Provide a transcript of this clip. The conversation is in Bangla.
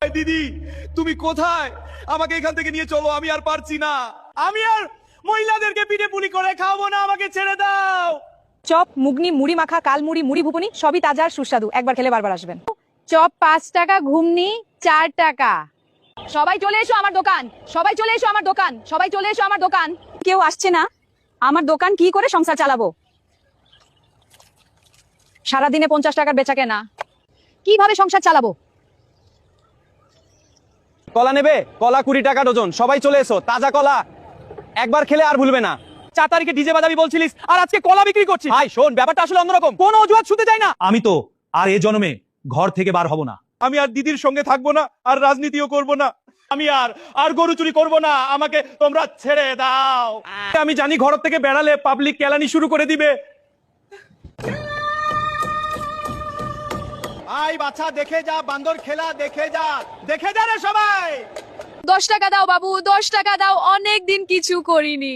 দিদি তুমি কোথায়? আমাকে এখান থেকে নিয়ে চলো, আমি আর পারছি না। আমি আর মহিলাদেরকে পিঠে পুলি করে খাওয়াবো না, আমাকে ছেড়ে দাও। চপ, মুগনি, মুড়ি মাখা, কালমুড়ি, মুড়ি ভুবনি সবই তাজা আর সুস্বাদু, একবার খেলে বারবার আসবেন। চপ 5 টাকা, ঘুগনি 4 টাকা। সবাই চলে এসো আমার দোকান, সবাই চলে এসো আমার দোকান, সবাই চলে এসো আমার দোকান। কেউ আসছে না, আমার দোকান কি করে সংসার চালাবো? সারাদিনে 50 টাকার বেচা কেনা, কিভাবে সংসার চালাবো? কলা নেবে? কলা 20 টাকা ডজন, সবাই চলে এসো, তাজা কলা, একবার খেলে আর ভুলবে না। 4 তারিখে ডিজে বাজাবি বলছিলিস, আর আজকে কলা বিক্রি করছিস। ভাই শোন, ব্যাপারটা আসলে অন্যরকম, কোনো অজুহাত শুনতে চাই না। আমি তো আর এ জন্মে ঘর থেকে বার হব না। আমি আর দিদির সঙ্গে থাকবো না, আর রাজনীতিও করব না। আমি আর গরু চুরি করব না, আমাকে তোমরা ছেড়ে দাও। আমি জানি ঘর থেকে বেড়ালে পাবলিক কেলানি শুরু করে দিবে। আই বাচ্চা, দেখে যা, বান্দর খেলা দেখে যা, দেখে যা রে সবাই। 10 টাকা দাও বাবু, 10 টাকা দাও, অনেক দিন কিছু করিনি।